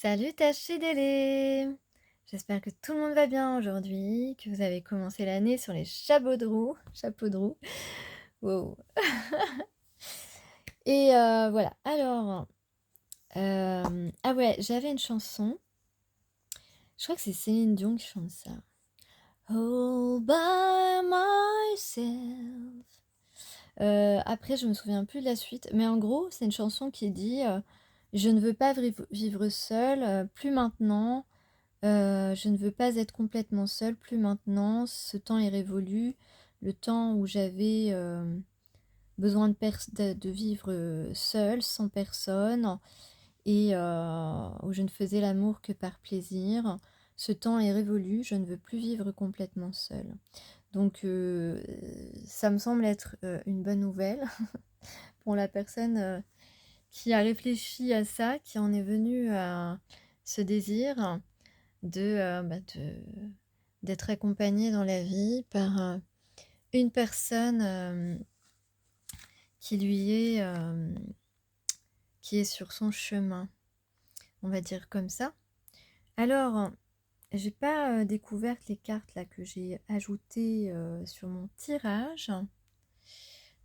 Salutations Délé! J'espère que tout le monde va bien aujourd'hui, que vous avez commencé l'année sur les chapeaux de roue chapeaux de roue. Wow. Et voilà, alors, ah ouais, j'avais une chanson, je crois que c'est Céline Dion qui chante ça. All by myself. Après je me souviens plus de la suite, mais en gros, c'est une chanson qui dit, «Je ne veux pas vivre seule, plus maintenant. Je ne veux pas être complètement seule, plus maintenant, ce temps est révolu. Le temps où j'avais, besoin de vivre, seule, sans personne et où je ne faisais l'amour que par plaisir. Ce temps est révolu, je ne veux plus vivre complètement seule». Donc ça me semble être, une bonne nouvelle pour la personne, qui a réfléchi à ça, qui en est venue à ce désir d'être accompagnée dans la vie par, une personne, qui lui est, qui est sur son chemin, on va dire comme ça. Alors, j'ai pas, découvert les cartes là que j'ai ajoutées, sur mon tirage.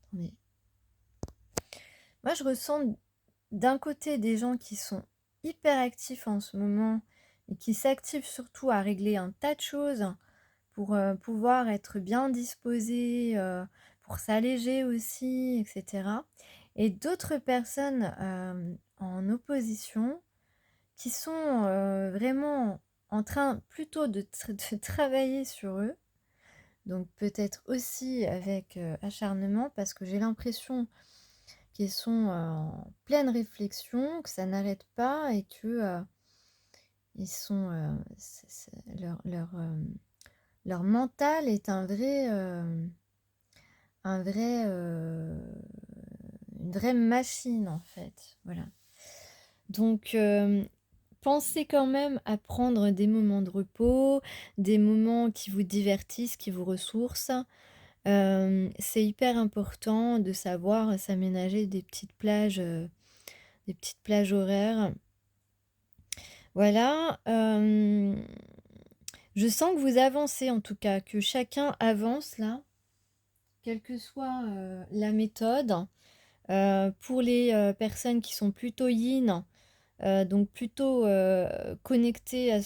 Attendez. Moi, je ressens d'un côté des gens qui sont hyper actifs en ce moment et qui s'activent surtout à régler un tas de choses pour, pouvoir être bien disposés, pour s'alléger aussi et cetera. Et d'autres personnes, en opposition qui sont, vraiment en train plutôt de travailler sur eux. Donc peut-être aussi avec, acharnement parce que j'ai l'impression qu'ils sont, en pleine réflexion, que ça n'arrête pas et que, ils sont, leur mental est un vrai, une vraie machine en fait, voilà. Donc pensez quand même à prendre des moments de repos, des moments qui vous divertissent, qui vous ressourcent. C'est hyper important de savoir s'aménager des petites plages horaires. Voilà, je sens que vous avancez en tout cas, que chacun avance là, quelle que soit, la méthode. Pour les, personnes qui sont plutôt yin, donc plutôt, connectées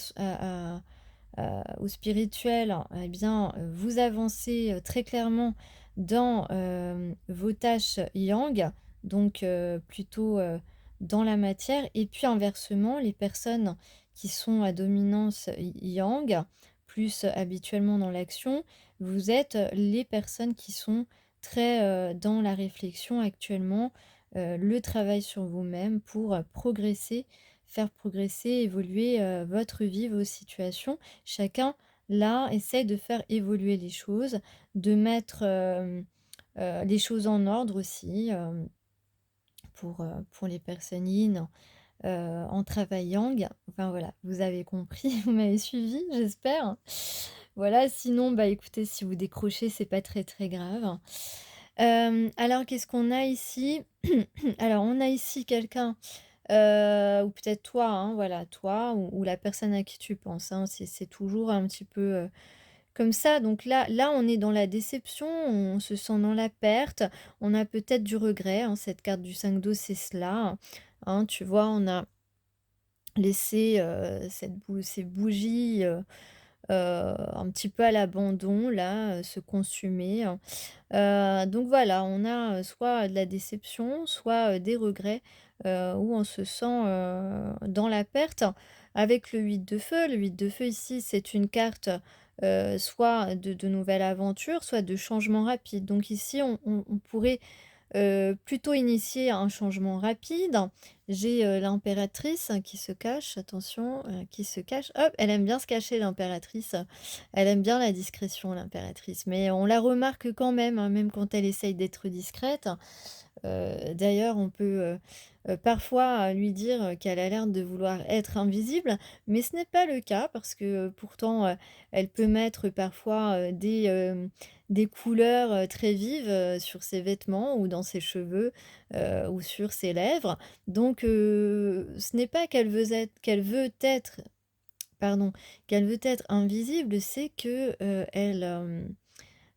au spirituel, eh bien, vous avancez, très clairement dans, vos tâches yang, donc plutôt, dans la matière et puis inversement, les personnes qui sont à dominance yang, plus habituellement dans l'action, vous êtes les personnes qui sont très, dans la réflexion actuellement, le travail sur vous-même pour, progresser, faire progresser, évoluer, votre vie, vos situations. Chacun, là, essaie de faire évoluer les choses, de mettre, les choses en ordre aussi, pour les personnes yin, en travaillant. Enfin voilà, vous avez compris, vous m'avez suivi, j'espère. Voilà, sinon, bah, écoutez, si vous décrochez, c'est pas très, très grave. Alors qu'est-ce qu'on a ici? Alors on a ici quelqu'un, ou peut-être toi, hein, voilà, toi ou la personne à qui tu penses, hein. C'est toujours un petit peu, comme ça. Donc là, on est dans la déception, on se sent dans la perte, on a peut-être du regret, hein. Cette carte du 5 d'eau, c'est cela, hein. Tu vois, on a laissé, ces bougies, un petit peu à l'abandon là, se consumer, hein. Donc voilà, on a, soit de la déception, soit, des regrets, où on se sent, dans la perte. Avec le 8 de feu, le 8 de feu ici, c'est une carte, soit de nouvelles aventures, soit de changement rapide. Donc ici, on pourrait plutôt initier un changement rapide. J'ai, l'impératrice qui se cache, attention, qui se cache. Hop, elle aime bien se cacher l'impératrice. Elle aime bien la discrétion l'impératrice, mais on la remarque quand même, hein, même quand elle essaye d'être discrète. D'ailleurs, on peut, parfois, lui dire, qu'elle a l'air de vouloir être invisible, mais ce n'est pas le cas parce que, pourtant, elle peut mettre parfois, des couleurs, très vives, sur ses vêtements ou dans ses cheveux, ou sur ses lèvres. Donc, ce n'est pas qu'elle veut être pardon, qu'elle veut être invisible, c'est que, elle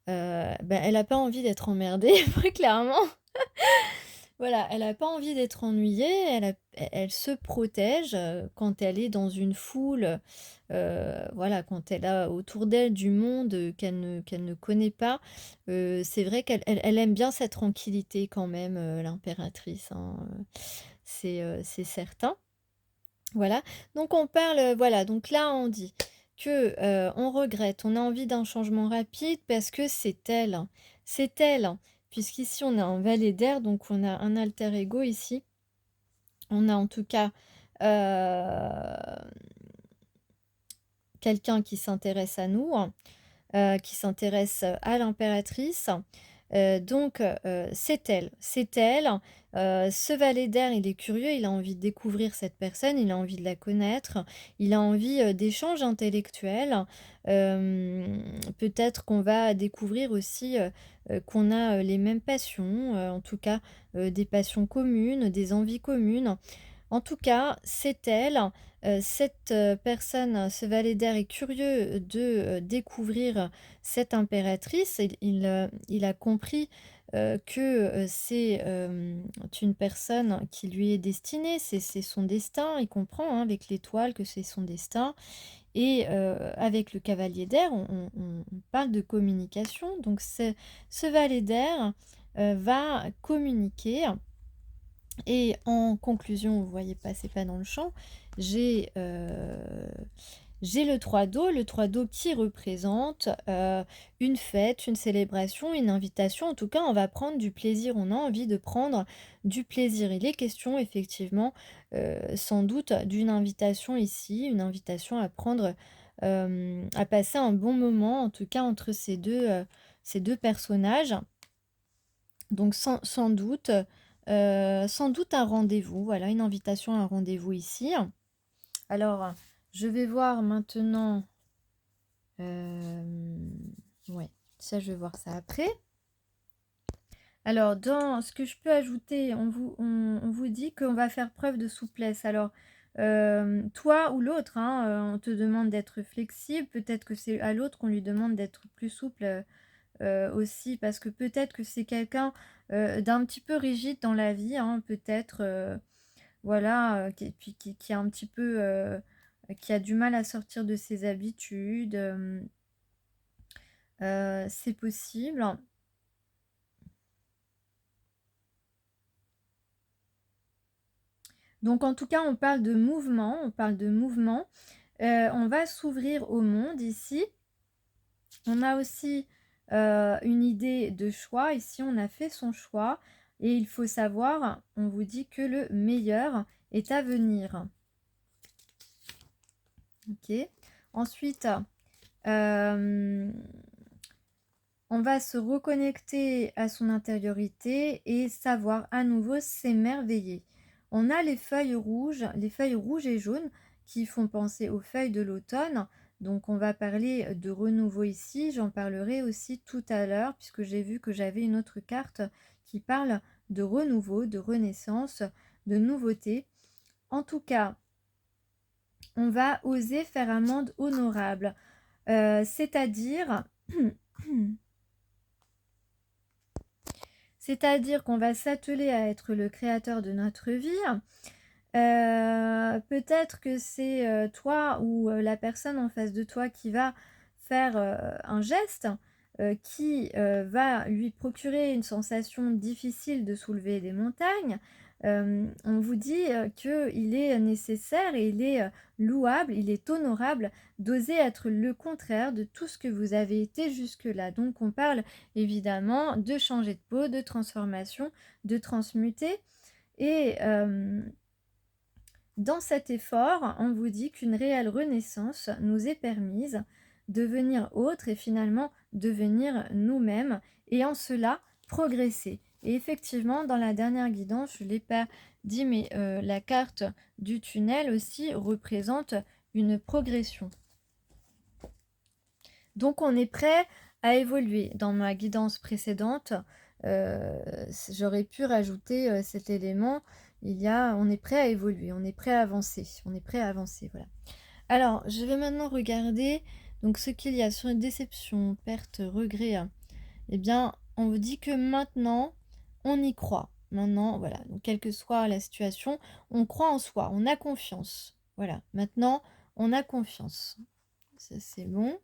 a pas envie d'être emmerdée, très clairement. Voilà, elle a pas envie d'être ennuyée, elle se protège, quand elle est dans une foule, voilà, quand elle a autour d'elle du monde, qu'elle ne connaît pas. C'est vrai qu'elle aime bien cette tranquillité quand même, l'impératrice, hein, c'est certain. Voilà, donc on parle, voilà, donc là on dit que, on regrette, on a envie d'un changement rapide parce que c'est elle, puisqu'ici on a un valet d'air, donc on a un alter ego ici. On a en tout cas, heu, quelqu'un qui s'intéresse à nous, qui s'intéresse à l'impératrice. C'est elle, c'est elle. Ce valet d'air, il est curieux, il a envie de découvrir cette personne, il a envie de la connaître, il a envie, d'échanges intellectuels. Peut-être qu'on va découvrir aussi, qu'on a, les mêmes passions, en tout cas, des passions communes, des envies communes. En tout cas, c'est elle, cette, personne, ce valet d'air est curieux de, découvrir cette impératrice. Il a compris, que, une personne qui lui est destinée, c'est son destin. Il comprend, hein, avec l'étoile que c'est son destin et avec le cavalier d'air, on parle de communication. Donc ce valet d'air, va communiquer et en conclusion, vous voyez pas, c'est pas dans le champ, j'ai, heu, j'ai le 3 d'eau qui représente, une fête, une célébration, une invitation. En tout cas, on va prendre du plaisir, on a envie de prendre du plaisir. Il est question effectivement, sans doute d'une invitation ici, une invitation à prendre, à passer un bon moment, en tout cas entre ces 2 personnages. Donc sans doute un rendez-vous, voilà, une invitation à un rendez-vous ici. Alors, je vais voir maintenant, hem, ouais, ça je vais voir ça après. Alors dans ce que je peux ajouter, on vous dit qu'on va faire preuve de souplesse. Alors, toi ou l'autre, hein, on te demande d'être flexible, peut-être que c'est à l'autre qu'on lui demande d'être plus souple, aussi parce que peut-être que c'est quelqu'un, d'un petit peu rigide dans la vie, hein, peut-être, voilà, qui est un petit peu, qui a du mal à sortir de ses habitudes, c'est possible. Donc en tout cas, on parle de mouvement, on va s'ouvrir au monde ici. On a aussi, une idée de choix. Ici, on a fait son choix et il faut savoir, on vous dit que le meilleur est à venir. OK. Ensuite, hem, on va se reconnecter à son intériorité et savoir à nouveau s'émerveiller. On a les feuilles rouges et jaunes qui font penser aux feuilles de l'automne. Donc on va parler de renouveau ici, j'en parlerai aussi tout à l'heure puisque j'ai vu que j'avais une autre carte qui parle de renouveau, de renaissance, de nouveauté. En tout cas, on va oser faire un monde honorable, c'est-à-dire c'est-à-dire qu'on va s'atteler à être le créateur de notre vie. Peut-être que c'est, toi ou, la personne en face de toi qui va faire, un geste, qui, va lui procurer une sensation difficile de soulever des montagnes. On vous dit, qu'il est nécessaire et il est, louable, il est honorable d'oser être le contraire de tout ce que vous avez été jusque-là. Donc on parle évidemment de changer de peau, de transformation, de transmuter et dans cet effort, on vous dit qu'une réelle renaissance nous est permise, devenir autre et finalement devenir nous-mêmes et en cela progresser. Et effectivement, dans la dernière guidance, je ne l'ai pas dit, mais la carte du tunnel aussi représente une progression. Donc on est prêt à évoluer. Dans ma guidance précédente, j'aurais pu rajouter, cet élément. On est prêt à évoluer, on est prêt à avancer, on est prêt à avancer, voilà. Alors, je vais maintenant regarder donc ce qu'il y a sur une déception, perte, regret, hein. Eh bien, on vous dit que maintenant, on y croit. Maintenant, voilà, donc quelle que soit la situation, on croit en soi, on a confiance. Voilà, maintenant, on a confiance. Ça, c'est bon.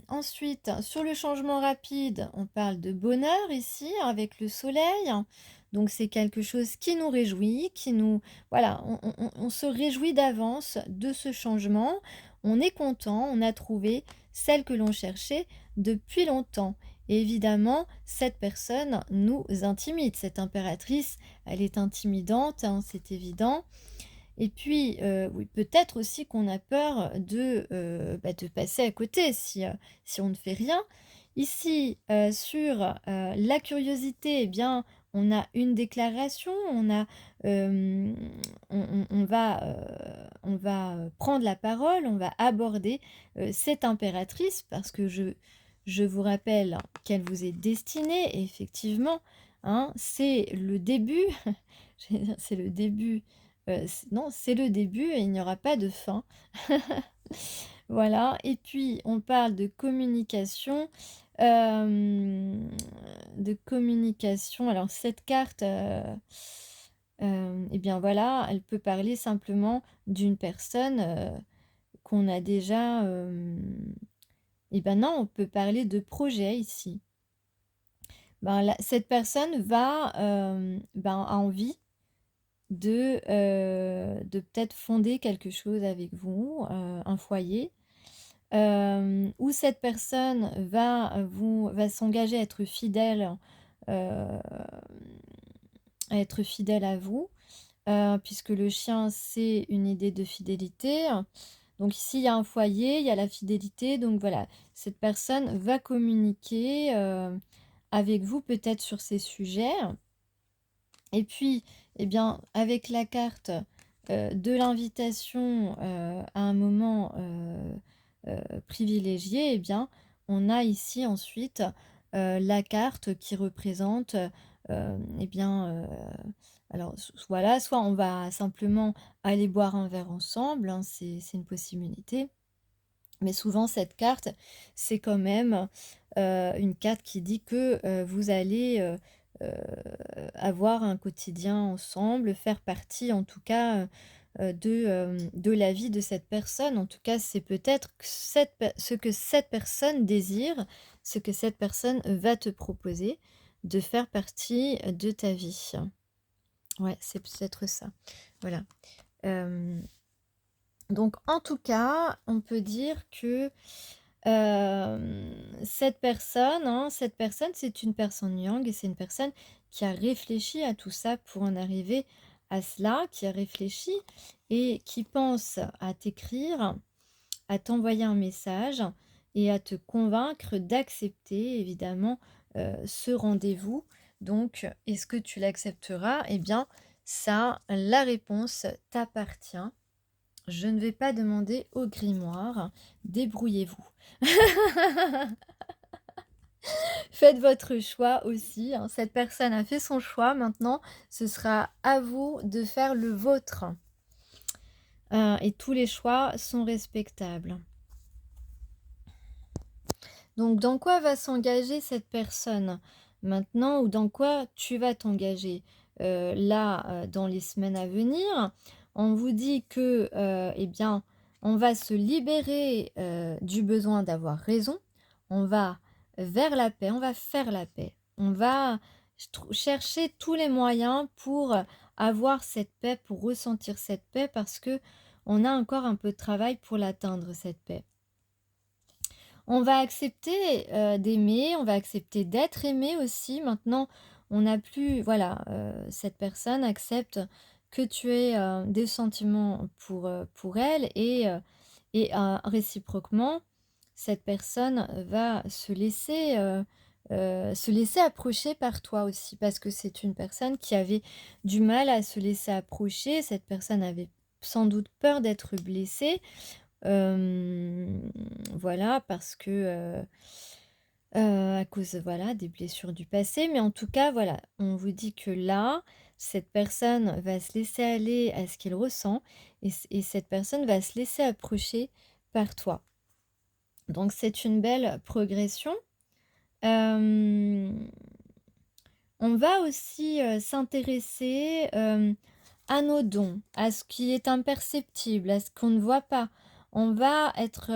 Ensuite, sur le changement rapide, on parle de bonheur ici avec le soleil. Donc c'est quelque chose qui nous réjouit, qui nous voilà, on se réjouit d'avance de ce changement. On est content, on a trouvé celle que l'on cherchait depuis longtemps. Et évidemment, cette personne nous intimide. Cette impératrice, elle est intimidante, hein, c'est évident. Et puis, oui, peut-être aussi qu'on a peur de passer à côté si on ne fait rien. Ici, sur, la curiosité, eh bien, on a une déclaration, hem, on va, prendre la parole, on va aborder, cette impératrice parce que je vous rappelle qu'elle vous est destinée effectivement, hein. C'est le début, j'allais dire c'est le début. Non, c'est le début et il n'y aura pas de fin. Voilà et puis on parle hem, de communication. Alors cette carte, et bien voilà, elle peut parler simplement d'une personne, qu'on a déjà, et ben non, on peut parler de projet ici. Ben la cette personne a envie de peut-être fonder quelque chose avec vous, un foyer, où cette personne va s'engager heu, à être fidèle à vous, puisque le chien, c'est une idée de fidélité. Donc ici, il y a un foyer, il y a la fidélité, donc voilà, cette personne va communiquer, avec vous peut-être sur ces sujets. Et puis, eh bien, avec la carte, de l'invitation, à un moment, privilégié, eh bien, on a ici ensuite, la carte qui représente, eh bien, alors voilà, soit on va simplement aller boire un verre ensemble, hein, c'est une possibilité. Mais souvent cette carte, c'est quand même, une carte qui dit que, vous allez, heu, avoir un quotidien ensemble, faire partie en tout cas, de la vie de cette personne. En tout cas, c'est peut-être que ce que cette personne désire, ce que cette personne va te proposer, de faire partie de ta vie. Ouais, c'est peut-être ça. Voilà. Hem Donc en tout cas, on peut dire que, cette personne, c'est une personne yang et c'est une personne qui a réfléchi à tout ça pour en arriver à cela, qui a réfléchi et qui pense à t'écrire, à t'envoyer un message et à te convaincre d'accepter évidemment, ce rendez-vous. Donc est-ce que tu l'accepteras? Eh bien ça, la réponse t'appartient. Je ne vais pas demander au grimoire, débrouillez-vous. Faites votre choix aussi, hein. Cette personne a fait son choix, maintenant ce sera à vous de faire le vôtre. Et tous les choix sont respectables. Donc dans quoi va s'engager cette personne maintenant ou dans quoi tu vas t'engager? Là, dans les semaines à venir, on vous dit que, eh bien, on va se libérer, du besoin d'avoir raison. On va vers la paix, on va faire la paix. On va chercher tous les moyens pour avoir cette paix, pour ressentir cette paix parce que on a encore un peu de travail pour l'atteindre cette paix. On va accepter, d'aimer, on va accepter d'être aimé aussi. Maintenant, on n'a plus voilà, cette personne accepte que tu aies, des sentiments pour elle et réciproquement, cette personne va se laisser, se laisser approcher par toi aussi. Parce que c'est une personne qui avait du mal à se laisser approcher. Cette personne avait sans doute peur d'être blessée. Hem, voilà, parce que, à cause, voilà, des blessures du passé. Mais en tout cas, voilà, on vous dit que là, cette personne va se laisser aller à ce qu'il ressent et cette personne va se laisser approcher par toi. Donc c'est une belle progression. Hem, on va aussi, s'intéresser, à nos dons, à ce qui est imperceptible, à ce qu'on ne voit pas. On va être,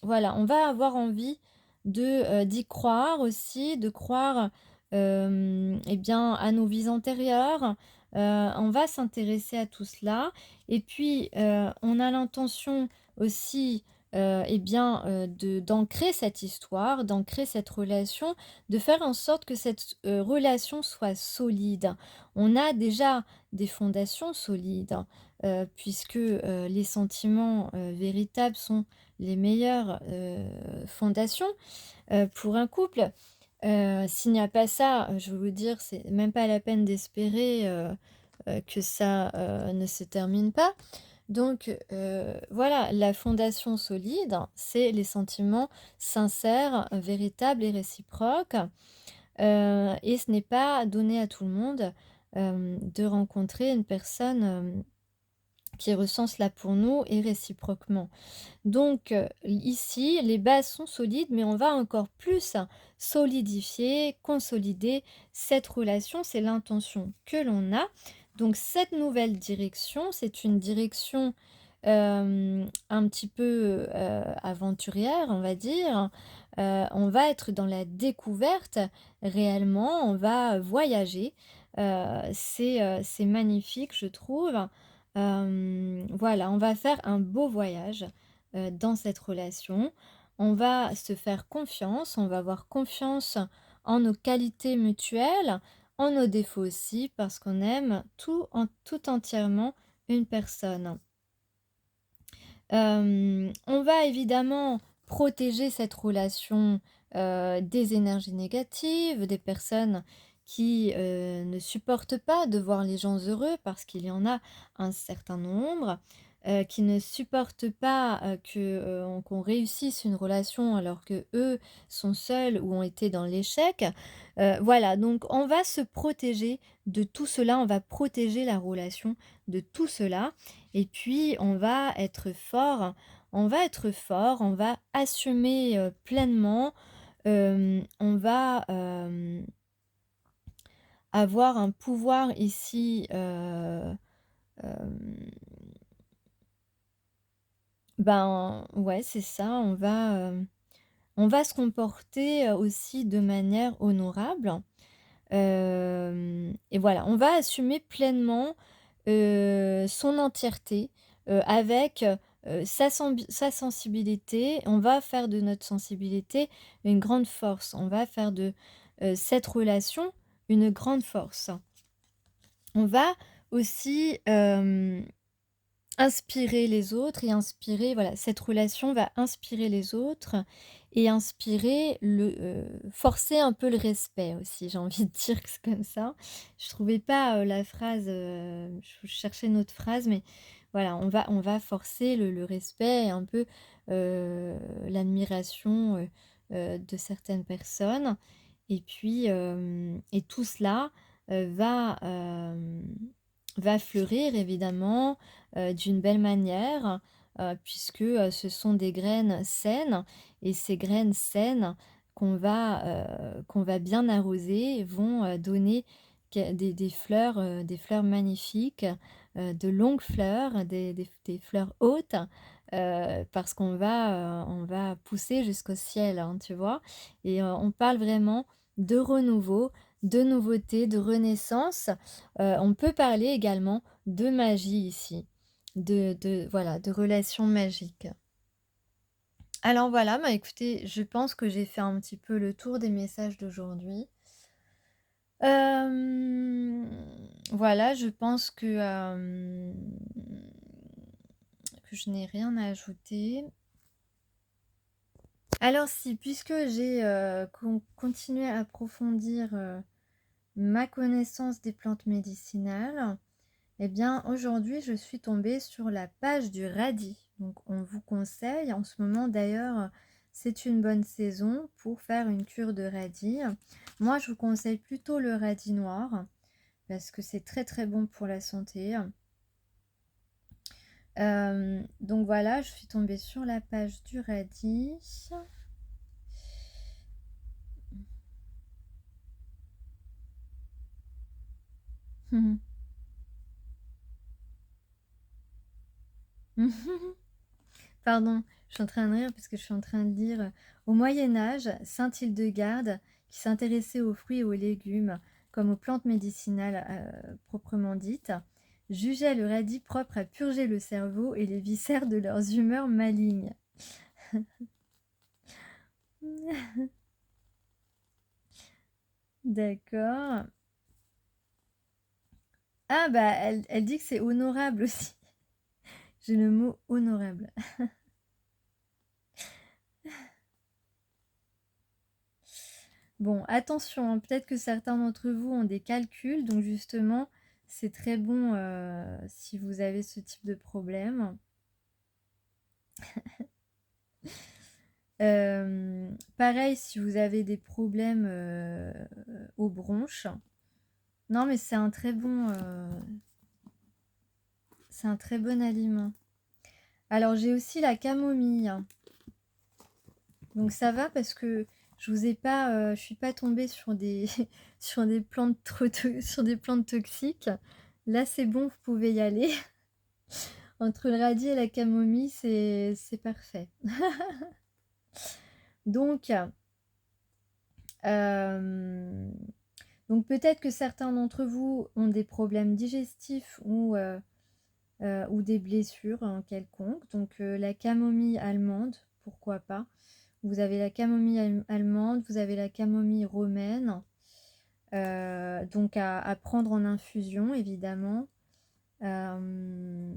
voilà, on va avoir envie d'y croire aussi, de croire, et bien, à nos vies antérieures. On va s'intéresser à tout cela et puis, on a l'intention aussi, et bien, d'ancrer cette histoire, d'ancrer cette relation, de faire en sorte que cette, relation soit solide. On a déjà des fondations solides, hein, puisque, les sentiments, véritables sont les meilleures, fondations, pour un couple. S'il n'y a pas ça, je vais vous dire, c'est même pas la peine d'espérer, que ça, ne se termine pas. Donc, voilà, la fondation solide, c'est les sentiments sincères, véritables et réciproques. Et ce n'est pas donné à tout le monde, de rencontrer une personne, qui ressent cela pour nous et réciproquement. Donc, ici, les bases sont solides, mais on va encore plus solidifier, consolider cette relation. C'est l'intention que l'on a. Donc cette nouvelle direction, c'est une direction, un petit peu, aventurière, on va dire. On va être dans la découverte réellement, on va voyager. C'est magnifique, je trouve. Voilà, on va faire un beau voyage, dans cette relation. On va se faire confiance, on va avoir confiance en nos qualités mutuelles, en nos défauts aussi, parce qu'on aime tout entièrement une personne. On va évidemment protéger cette relation, des énergies négatives, des personnes qui, ne supportent pas de voir les gens heureux, parce qu'il y en a un certain nombre, qui ne supportent pas, qu'on réussisse une relation alors que eux sont seuls ou ont été dans l'échec. Voilà, donc on va se protéger de tout cela, on va protéger la relation de tout cela et puis on va être fort, on va assumer, pleinement, on va, avoir un pouvoir ici, hem, ben, ouais, c'est ça, on va se comporter, aussi de manière honorable. Et voilà, on va assumer pleinement, son entièreté, avec, sa sensibilité. On va faire de notre sensibilité une grande force. On va faire de, cette relation une grande force. On va aussi, inspirer les autres et inspirer voilà, cette relation va inspirer les autres et inspirer forcer un peu le respect aussi, j'ai envie de dire que c'est comme ça. Je trouvais pas, la phrase, je cherchais une autre phrase, mais voilà, on va forcer le respect et un peu, l'admiration, de certaines personnes et puis, et tout cela, va fleurir évidemment, d'une belle manière, puisque, ce sont des graines saines et ces graines saines qu'on va bien arroser vont, donner des fleurs magnifiques, de longues fleurs, des fleurs hautes, parce on va pousser jusqu'au ciel, hein, tu vois? Et on parle vraiment de renouveau, de nouveauté, de renaissance. On peut parler également de magie ici, de voilà, de relations magiques. Alors voilà, bah, écoutez, je pense que j'ai fait un petit peu le tour des messages d'aujourd'hui. Hem, voilà, je pense que je n'ai rien à ajouter. Alors si, puisque j'ai, continué à approfondir, ma connaissance des plantes médicinales, eh bien aujourd'hui je suis tombée sur la page du radis. Donc on vous conseille en ce moment d'ailleurs, c'est une bonne saison pour faire une cure de radis. Moi je vous conseille plutôt le radis noir parce que c'est très très bon pour la santé. Donc voilà, je suis tombée sur la page du radis. Pardon, je suis en train de rire parce que je suis en train de dire au Moyen Âge, saint Hildegarde, qui s'intéressait aux fruits et aux légumes comme aux plantes médicinales proprement dites, jugeait le radis propre à purger le cerveau et les viscères de leurs humeurs malignes. D'accord. Ah bah elle dit que c'est honorable aussi. J'ai le mot honorable. Bon, attention, hein, peut-être que certains d'entre vous ont des calculs, donc justement, c'est très bon si vous avez ce type de problème. Pareil, si vous avez des problèmes aux bronches. Non, mais c'est un très bon aliment. Alors, j'ai aussi la camomille. Donc ça va parce que je vous ai pas, je suis pas tombée sur des sur des plantes sur des plantes toxiques. Là, c'est bon, vous pouvez y aller. Entre le radis et la camomille, c'est parfait. Donc, euh, donc peut-être que certains d'entre vous ont des problèmes digestifs ou des blessures hein, quelconques. Donc la camomille allemande, pourquoi pas. Vous avez la camomille allemande, vous avez la camomille romaine. Donc à prendre en infusion, évidemment. Voilà,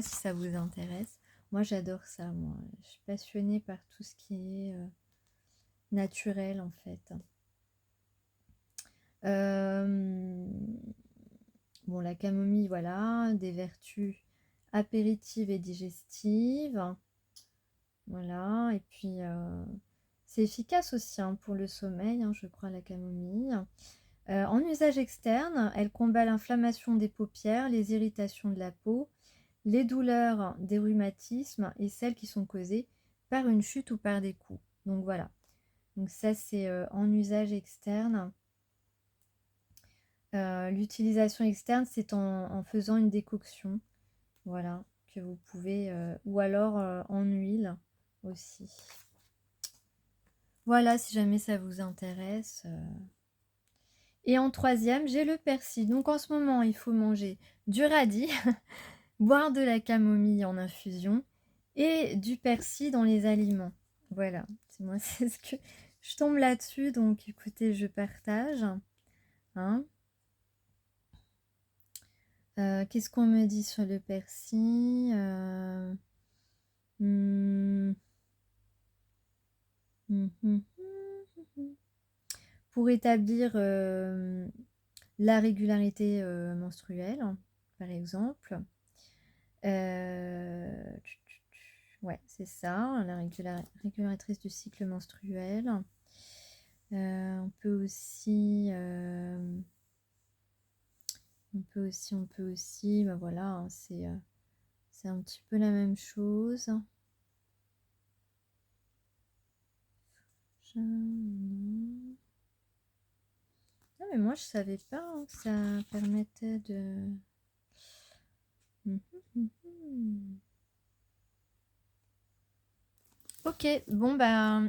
si ça vous intéresse. Moi, j'adore ça, moi. Je suis passionnée par tout ce qui est naturel, en fait. Bon, la camomille, voilà, des vertus apéritives et digestives. Voilà, et puis c'est efficace aussi hein, pour le sommeil, hein, je crois, la camomille. En usage externe, elle combat l'inflammation des paupières, les irritations de la peau, les douleurs des rhumatismes et celles qui sont causées par une chute ou par des coups. Donc voilà. Donc ça c'est en usage externe. L'utilisation externe c'est en faisant une décoction. Voilà, que vous pouvez, ou alors en huile aussi. Voilà, si jamais ça vous intéresse. Et en troisième, j'ai le persil. Donc en ce moment, il faut manger du radis, boire de la camomille en infusion et du persil dans les aliments. Voilà, c'est moi, c'est ce que je tombe là-dessus. Donc écoutez, je partage. Hein. Qu'est-ce qu'on me dit sur le persil hmm, hmm, hmm, Pour établir la régularité menstruelle, par exemple. Euh, Ouais, c'est ça, la régulatrice du cycle menstruel. On peut aussi, bah voilà, hein, c'est un petit peu la même chose. Non, mais moi je savais pas hein, que ça permettait de. Ok, bon bah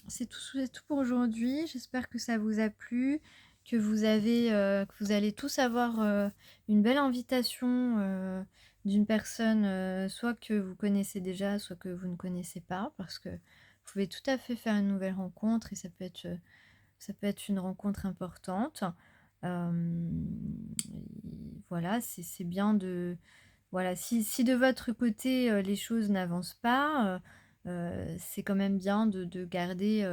c'est tout pour aujourd'hui. J'espère que ça vous a plu, que vous allez tous avoir une belle invitation d'une personne, soit que vous connaissez déjà, soit que vous ne connaissez pas, parce que vous pouvez tout à fait faire une nouvelle rencontre et ça peut être une rencontre importante. Euh, voilà, c'est bien de voilà, si de votre côté les choses n'avancent pas. c'est quand même bien de garder,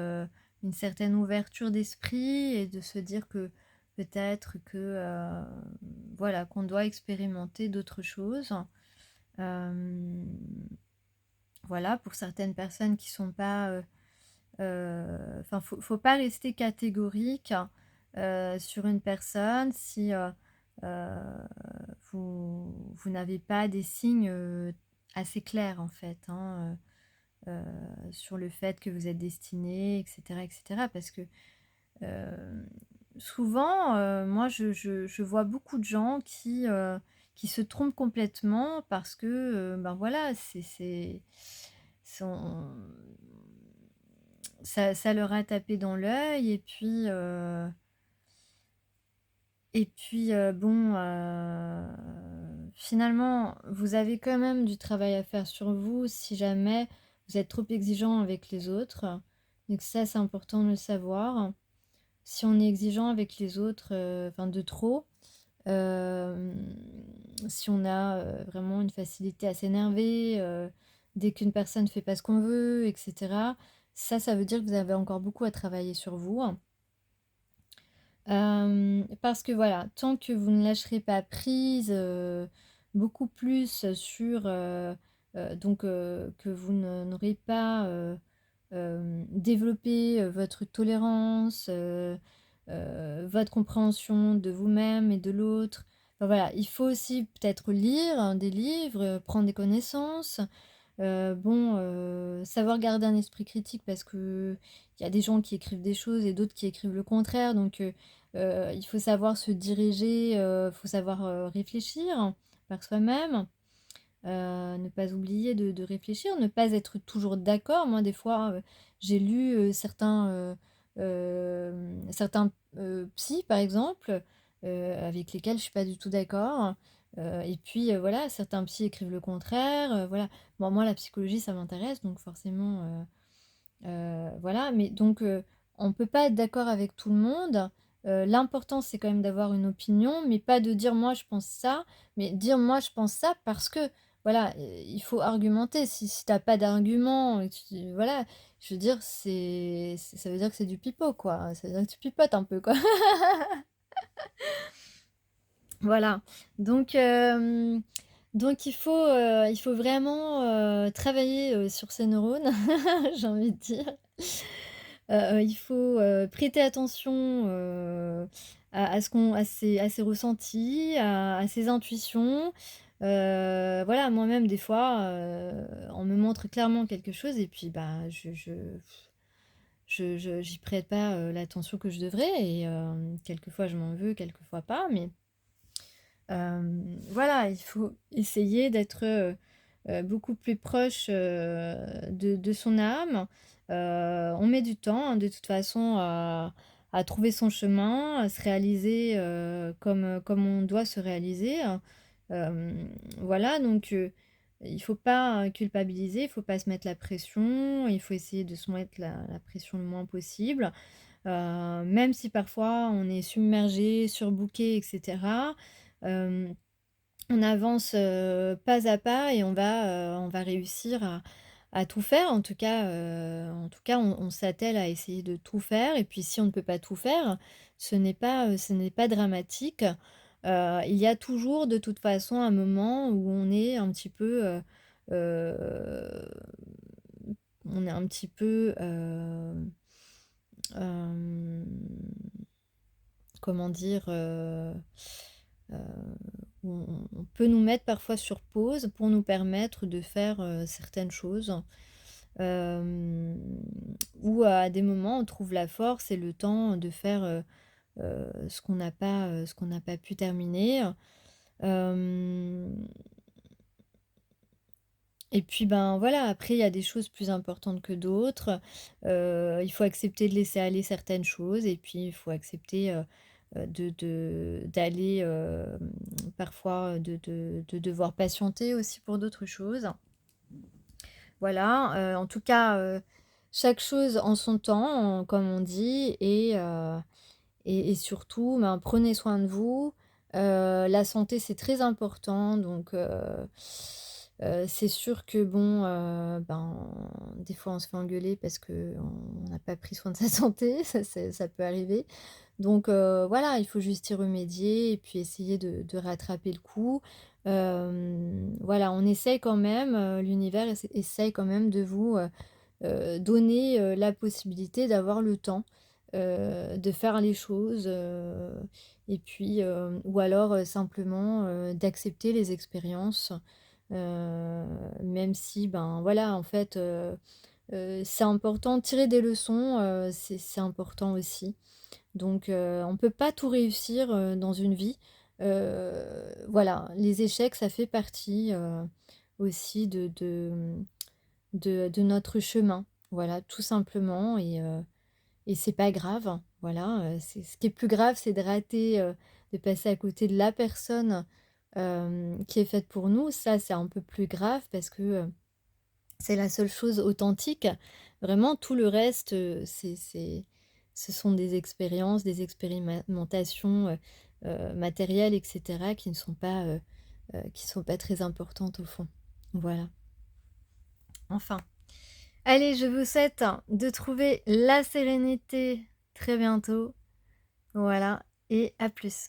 une certaine ouverture d'esprit et de se dire que peut-être que, voilà, qu'on doit expérimenter d'autres choses. Hem, voilà, pour certaines personnes qui sont pas, enfin, faut pas rester catégorique, sur une personne si, heu, vous n'avez pas des signes, assez clairs, en fait, hein, sur le fait que vous êtes destinés, et cetera, et cetera. Parce que, hem, souvent, moi, je vois beaucoup de gens qui se trompent complètement parce que, ben, voilà, c'est son ça leur a tapé dans l'œil et puis, bon, finalement, vous avez quand même du travail à faire sur vous si jamais vous êtes trop exigeant avec les autres. Donc ça, c'est important de le savoir. Si on est exigeant avec les autres, enfin de trop, hem, si on a, vraiment une facilité à s'énerver, dès qu'une personne ne fait pas ce qu'on veut et cetera, ça veut dire que vous avez encore beaucoup à travailler sur vous. Parce que voilà, tant que vous ne lâcherez pas prise, beaucoup plus sur, donc que vous n'aurez pas, développé, votre tolérance, votre compréhension de vous-même et de l'autre. Enfin voilà, il faut aussi peut-être lire, hein, des livres, prendre des connaissances. Bon, savoir garder un esprit critique parce qu'il y a des gens qui écrivent des choses et d'autres qui écrivent le contraire, donc il faut savoir se diriger, faut savoir, réfléchir par soi-même, ne pas oublier de réfléchir, ne pas être toujours d'accord. Moi, des fois, j'ai lu, certains, psys, par exemple, avec lesquels je suis pas du tout d'accord, et puis, voilà, certains psys écrivent le contraire, voilà. Bon, moi, la psychologie, ça m'intéresse, donc forcément, voilà, mais donc on peut pas être d'accord avec tout le monde. L'important, c'est quand même d'avoir une opinion, mais pas de dire: «Moi, je pense ça», mais dire: «Moi, je pense ça» parce que voilà, il faut argumenter. Si tu pas d'argument et que tu voilà, je veux dire, ça veut dire que c'est du pipeau, quoi. Ça veut dire que tu pipotes un peu, quoi. Voilà, donc il faut vraiment, travailler, sur ses neurones, j'ai envie de dire. Il faut, prêter attention, à ses ressentis, à ses intuitions. Voilà, moi-même des fois, on me montre clairement quelque chose et puis, bah, j'y prête pas, l'attention que je devrais et quelquefois je m'en veux, quelquefois pas, mais voilà, il faut essayer d'être, beaucoup plus proche, de son âme. On met du temps, hein, de toute façon à trouver son chemin, à se réaliser, comme on doit se réaliser, hein. Voilà, donc il faut pas, culpabiliser, il faut pas se mettre la pression, il faut essayer de se mettre la pression le moins possible. Même si parfois on est submergé, surbooké et cetera, hem, on avance, pas à pas et on va réussir à tout faire. En tout cas, on s'attelle à essayer de tout faire et puis si on ne peut pas tout faire, ce n'est pas dramatique. Il y a toujours de toute façon un moment où heu, on est un petit peu, hem, comment dire? Heu, où on peut nous mettre parfois sur pause pour nous permettre de faire, certaines choses. Hem, ou à des moments, on trouve la force et le temps de faire, ce qu'on n'a pas pu terminer. Hem et puis, ben, voilà, après il y a des choses plus importantes que d'autres. Il faut accepter de laisser aller certaines choses et puis il faut accepter, d'aller, parfois, de devoir patienter aussi pour d'autres choses. Voilà, en tout cas, chaque chose en son temps, comme on dit et surtout, ben, prenez soin de vous. La santé, c'est très important donc C'est sûr que bon, ben, des fois on se fait engueuler parce qu'on n'a pas pris soin de sa santé, ça peut arriver. Donc voilà, il faut juste y remédier et puis essayer de rattraper le coup. Voilà, on essaye quand même, l'univers essaye quand même de vous, donner, la possibilité d'avoir le temps, de faire les choses, et puis, ou alors, simplement, d'accepter les expériences, même si, ben, voilà, en fait, c'est important. Tirer des leçons, c'est important aussi. Donc on peut pas tout réussir, dans une vie. Voilà, les échecs, ça fait partie, aussi de notre chemin. Voilà, tout simplement et c'est pas grave. Voilà, c'est ce qui est plus grave, c'est de rater, de passer à côté de la personne, qui est faite pour nous. Ça, c'est un peu plus grave parce que, c'est la seule chose authentique. Vraiment tout le reste, ce sont des expériences, des expérimentations, matérielles et cetera qui ne sont pas très importantes au fond. Voilà. Enfin. Allez, je vous souhaite de trouver la sérénité très bientôt. Voilà et à plus.